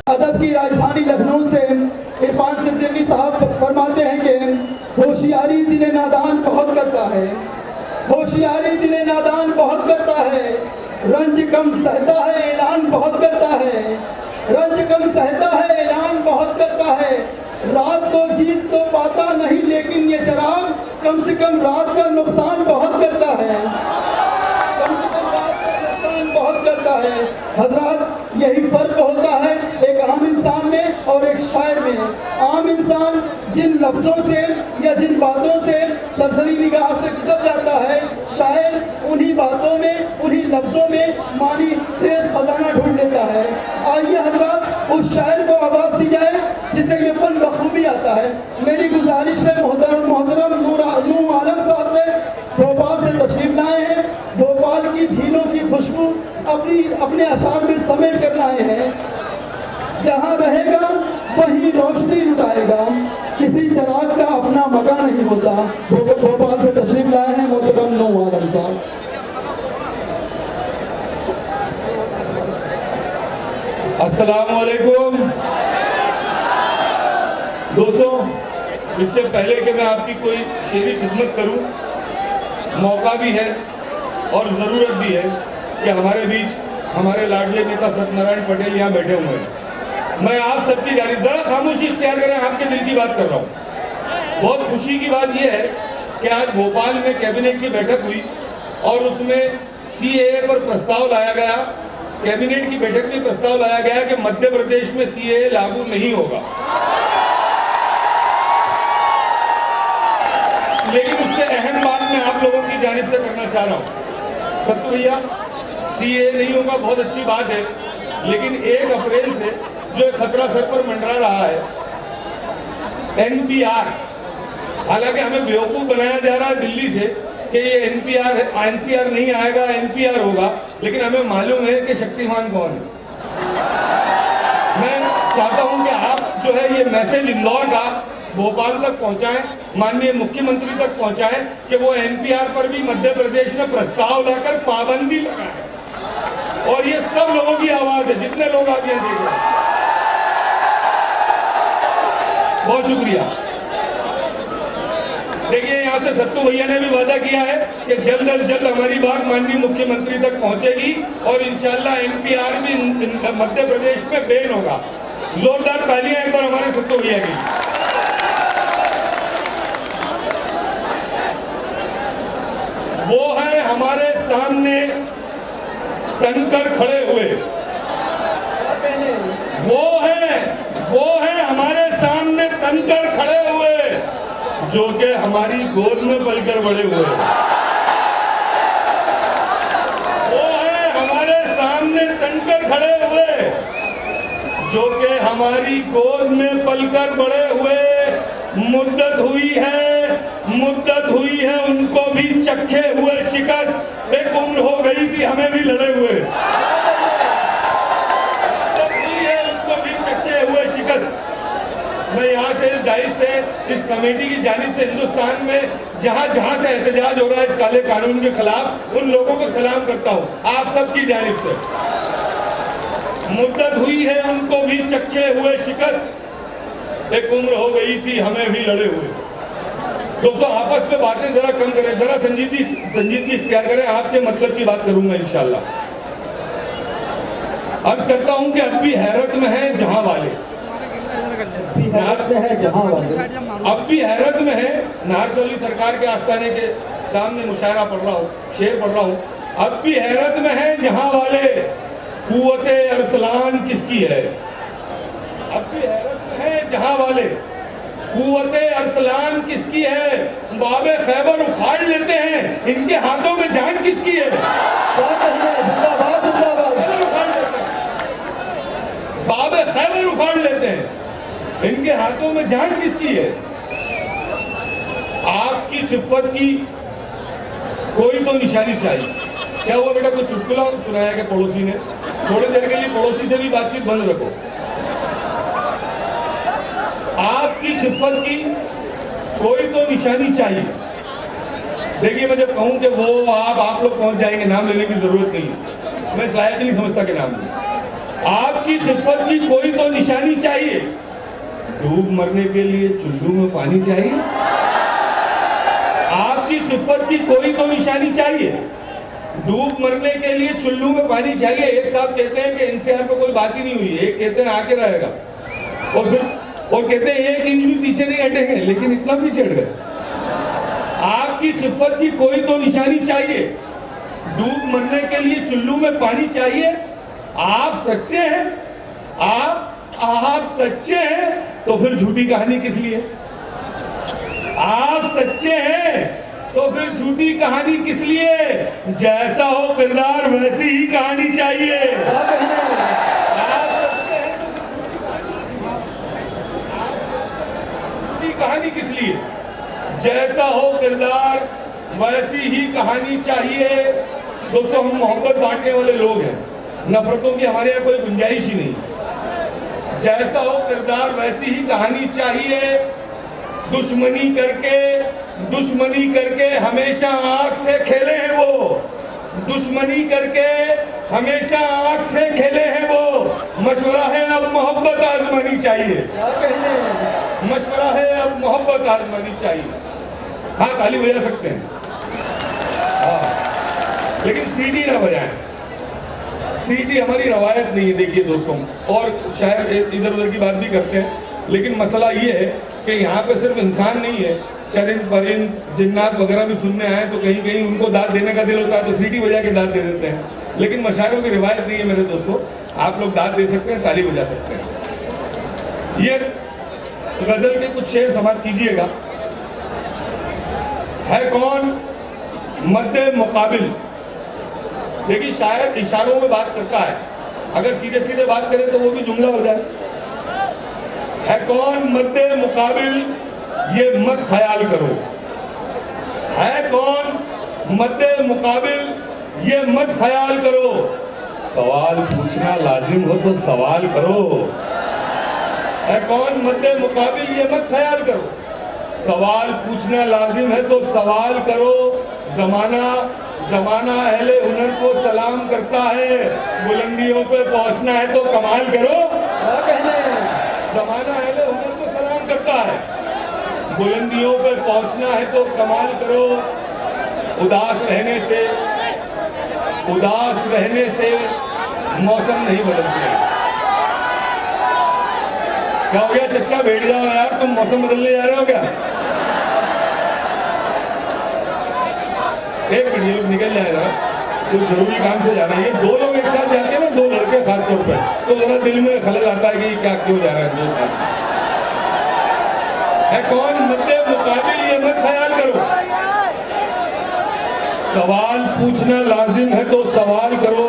अदब की राजधानी लखनऊ से इरफान सिद्दीकी साहब फरमाते हैं कि होशियारी दिले नादान बहुत करता है, होशियारी दिले नादान बहुत करता है, रंज कम सहता है ऐलान बहुत करता है, रंज कम सहता है ऐलान बहुत करता है। रात को जीत तो पाता नहीं लेकिन ये चिराग कम से कम रात का नुकसान बहुत करता है, कम से कम रात का नुकसान बहुत करता है। हजरात, यही फर्क होता है एक आम इंसान में और एक शायर में। आम इंसान जिन लफ्ज़ों से या जिन बातों से सरसरी निगाह से गुजर जाता है, शायर उन्हीं बातों में, उन्हीं लफ्ज़ों में मानी खेज खजाना ढूंढ लेता है। आइए हजरात, उस शायर को आवाज़ दी जाए जिसे ये फन बखूबी आता है। मेरी गुजारिश है मोहतरम नूर आलम साहब से, भोपाल से तशरीफ लाए हैं, भोपाल की झीलों की खुशबू अपने अशार में समेट कर लाए हैं। जहाँ रहेगा वहीं रोशनी लुटाएगा, किसी चिराग का अपना मकान नहीं होता। भोपाल से तशरीफ लाए हैं मोहतरम नूर आलम साहब। अस्सलाम वालेकुम दोस्तों, इससे पहले कि मैं आपकी कोई शेरी खिदमत करूं, मौका भी है और ज़रूरत भी है कि हमारे बीच हमारे लाडले नेता सत्यनारायण पटेल यहाँ बैठे हुए हैं। मैं आप सबकी जानिब ज़रा खामोशी इख्तियार करें, आपके दिल की बात कर रहा हूँ। बहुत खुशी की बात यह है कि आज भोपाल में कैबिनेट की बैठक हुई और उसमें CAA पर प्रस्ताव लाया गया। कैबिनेट की बैठक में प्रस्ताव लाया गया कि मध्य प्रदेश में CAA लागू नहीं होगा, लेकिन उससे अहम बात मैं आप लोगों की जानिब से करना चाह रहा हूँ। सत्तू भैया, CAA नहीं होगा बहुत अच्छी बात है, लेकिन 1 अप्रैल से जो खतरा सर पर मंडरा रहा है, NPR, हालांकि हमें बेवकूफ़ बनाया जा रहा है दिल्ली से कि ये NCR नहीं आएगा, NPR होगा, लेकिन हमें मालूम है कि शक्तिमान कौन है। मैं चाहता हूं कि आप जो है ये मैसेज इंदौर का भोपाल तक पहुंचाएं, माननीय मुख्यमंत्री तक पहुंचाएं कि वो NPR पर भी मध्य प्रदेश में प्रस्ताव लाकर पाबंदी लगाए। और ये सब लोगों की आवाज़ है, जितने लोग आप यहाँ देख रहे हैं। बहुत शुक्रिया। देखिए, यहाँ से सत्तू भैया ने भी वादा किया है कि जल्द अज जल्द हमारी बात माननीय मुख्यमंत्री तक पहुंचेगी और इंशाल्लाह NPR भी मध्य प्रदेश में बैन होगा। जोरदार तालियां एक बार हमारे सत्तू भैया की। वो है हमारे सामने तनकर खड़े हुए, वो है हमारे सामने तनकर खड़े हुए, जो कि हमारी गोद में पलकर बड़े हुए। वो है हमारे सामने तनकर खड़े हुए, जो कि हमारी गोद में पलकर बड़े हुए। मुद्दत हुई है उनको भी चखे हुए शिकस्त, एक उम्र हो गई थी हमें भी लड़े हुए। उनको भी चखे हुए शिकस्त। मैं यहाँ से इस डाइस से, इस कमेटी की जानिब से हिंदुस्तान में जहाँ जहाँ से एहतजाज हो रहा है इस काले कानून के खिलाफ, उन लोगों को सलाम करता हूँ आप सबकी जानिब से। मुद्दत हुई है उनको भी चखे हुए शिकस्त, एक उम्र हो गई थी हमें भी लड़े हुए। दोस्तों, आपस में बातें जरा कम करें, जरा संजीदगी इख्तियार करें। आपके मतलब की बात करूंगा इंशाल्लाह। अर्ज करता हूं कि अब भी हैरत में है जहां वाले, अब भी हैरत में है। नारसौली सरकार के आस्थाने के सामने मुशायरा पढ़ रहा हूँ, शेर पढ़ रहा हूँ। अब भी हैरत में है जहां वाले, कुव्वते अरसलान किसकी है। अब भी हैरत में है जहां वाले, कुव्वते अरसलान किसकी है। बाबे खैबर उखाड़ लेते हैं, इनके हाथों में जान किसकी है। जिंदाबाद जिंदाबाद। बाबे खैबर उखाड़ लेते हैं, इनके हाथों में जान किसकी है। आपकी खिफ्फत की कोई तो निशानी चाहिए। क्या हुआ बेटा, कुछ चुटकुला सुनाया कि पड़ोसी ने? थोड़ी देर के लिए पड़ोसी से भी बातचीत बंद रखो। आपकी खिफ्फत की कोई तो निशानी चाहिए। देखिए, मैं जब कहूँ कि वो आप लोग पहुंच जाएंगे, नाम लेने की जरूरत नहीं, मैं इस लायक नहीं समझता कि नाम लूं। आपकी खिदमत की कोई तो निशानी चाहिए। डूब मरने के लिए चुल्लू में पानी चाहिए। आपकी खिदमत की कोई तो निशानी चाहिए। डूब मरने के लिए चुल्लू में पानी चाहिए। एक साहब कहते हैं कि एनसीआर पे कोई बात ही नहीं हुई है, एक कहते हैं आके रहेगा, और कहते हैं 1 इंच भी पीछे नहीं हटेंगे, लेकिन इतना पीछे हट गए। आपकी खिदमत की कोई तो निशानी चाहिए। डूब मरने के लिए चुल्लू में पानी चाहिए। आप सच्चे हैं, आप सच्चे हैं, तो फिर झूठी कहानी किस लिए? आप सच्चे हैं तो फिर झूठी कहानी किस लिए? जैसा हो किरदार वैसी ही कहानी चाहिए। आप सच्चे हैं तो झूठी कहानी किस लिए? जैसा हो किरदार वैसी ही कहानी चाहिए। दोस्तों, हम मोहब्बत बांटने वाले लोग हैं, नफरतों की हमारे यहाँ कोई गुंजाइश ही नहीं। जैसा हो किरदार वैसी ही कहानी चाहिए। दुश्मनी करके हमेशा आंख से खेले हैं वो। दुश्मनी करके हमेशा आंख से खेले हैं वो। मशवरा है अब मोहब्बत आजमानी चाहिए। मशवरा है अब मोहब्बत आजमानी चाहिए। हाँ, ताली बजा सकते हैं, हाँ, लेकिन सीटी ना बजाएं। सीटी हमारी रवायत नहीं है। देखिए दोस्तों, और शायद इधर उधर की बात भी करते हैं, लेकिन मसला ये है कि यहाँ पे सिर्फ इंसान नहीं है, चरिंद परिंद जिन्नात वगैरह भी सुनने आए तो कहीं कहीं उनको दाद देने का दिल होता है तो सीटी बजा के दाद दे देते हैं। लेकिन मशायरों की रिवायत नहीं है मेरे दोस्तों। आप लोग दाद दे सकते हैं, ताली बजा सकते हैं। ये गजल के कुछ शेर समाप्त कीजिएगा। है कौन मद्दे मुकाबिल। देखिए, शायर इशारों में बात करता है, अगर सीधे सीधे बात करें तो वो भी जुमला हो जाए। है कौन मद्दे मुकाबिल, ये मत ख्याल करो। है कौन मद्दे मुकाबिल, ये मत ख्याल करो। सवाल पूछना लाजिम हो तो सवाल करो। है कौन मद्दे मुकाबिल, ये मत ख्याल करो। सवाल पूछना लाजिम है तो सवाल करो। जमाना अहले हुनर को सलाम करता है। बुलंदियों पे पहुंचना है तो कमाल करो। जमाना अहले हुनर को सलाम करता है। बुलंदियों पे पहुंचना है तो कमाल करो। उदास रहने से मौसम नहीं बदलते। क्या हो गया चच्चा, बैठ जाओ यार, तुम मौसम बदलने जा रहे हो क्या? एक मिनट, ये लोग निकल जाएगा, कुछ जरूरी काम से जाना है। ये 2 लोग एक साथ जाते हैं ना, 2 लड़के खास तौर पर, तो जरा दिल में खलल आता है कि क्या क्यों जा रहा है 2 साथ। है कौन मद्दे मुकाबिल, ये मत ख्याल करो। सवाल पूछना लाजिम है तो सवाल करो।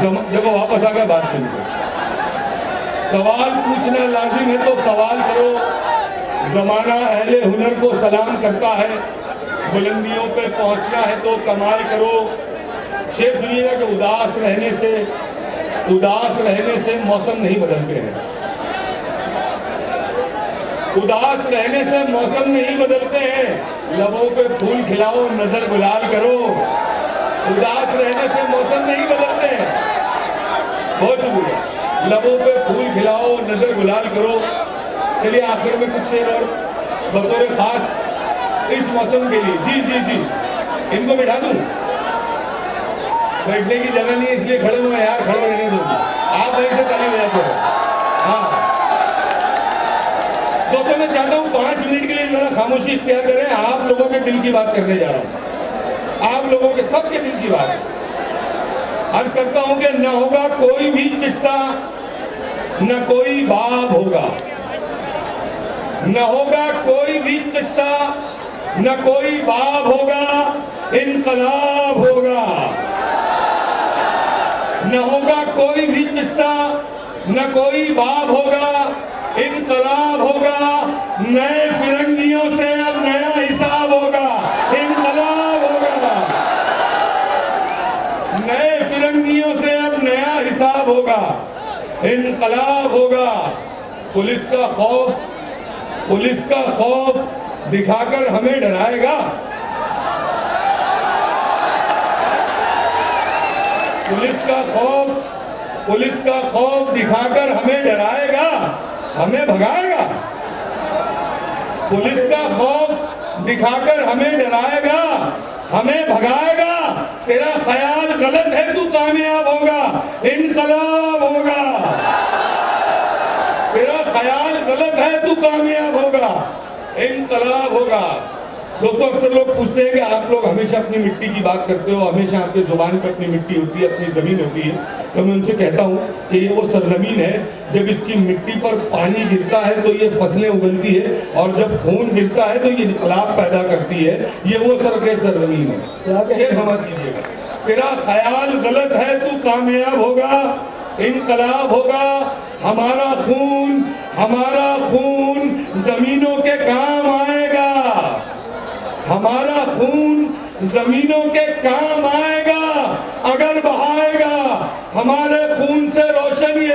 देखो वापस आ गया, बात सुन। सवाल पूछना लाजिम है तो सवाल करो। जमाना अहले हुनर को सलाम करता है। बुलंदियों पे पहुंचना है तो कमाल करो। शेर सुनिएगा कि उदास रहने से मौसम नहीं बदलते हैं। उदास रहने से मौसम नहीं बदलते हैं। लबों पे फूल खिलाओ, नजर गुलाल करो। उदास रहने से मौसम नहीं बदलते हैं। बहुत शुक्रिया। लबों पे फूल खिलाओ, नजर गुलाल करो। चलिए आखिर में कुछ शेर और बतौर खास इस मौसम के लिए। जी, इनको बिठा दूं? बैठने की जगह नहीं है इसलिए खड़े हुए यार, खड़े रहने दो। आप वहीं से ताली बजाते हो। हाँ दोस्तों, मैं चाहता हूँ 5 मिनट के लिए जरा खामोशी इख्तियार करें। आप लोगों के दिल की बात करने जा रहा हूँ, आप लोगों के सबके दिल की बात। अर्ज करता हूँ कि न होगा कोई भी किस्सा, न कोई बाब होगा। न होगा कोई भी किस्सा, न कोई बाब होगा, इनकलाब होगा। न होगा कोई भी किस्सा, न कोई बाब होगा, इनकलाब होगा। नए फिरंगियों से अब नया हिसाब होगा, इनकलाब होगा। नए फिरंगियों से अब नया हिसाब होगा, इनकलाब होगा। पुलिस का खौफ दिखाकर हमें डराएगा। पुलिस का खौफ दिखाकर हमें डराएगा, हमें भगाएगा। पुलिस का खौफ दिखाकर हमें डराएगा, हमें भगाएगा। तेरा ख्याल गलत है, तू कामयाब होगा, इनकलाब होगा। तेरा ख्याल गलत है, तू कामयाब होगा, इनकलाब होगा। दोस्तों, अक्सर लोग पूछते हैं कि आप लोग हमेशा अपनी मिट्टी की बात करते हो, हमेशा आपके जुबान पे अपनी मिट्टी होती है, अपनी ज़मीन होती है। तो मैं उनसे कहता हूँ कि ये वो सरजमीन है, जब इसकी मिट्टी पर पानी गिरता है तो ये फसलें उगलती है, और जब खून गिरता है तो ये इनकलाब पैदा करती है। ये वो सरजमीन है। शेर समझ लीजिएगा, तेरा ख्याल गलत है, तू कामयाब होगा, इनकलाब होगा। हमारा खून जमीनों के काम आएगा, हमारा खून जमीनों के काम आएगा अगर बहाएगा। हमारे खून से रोशन ये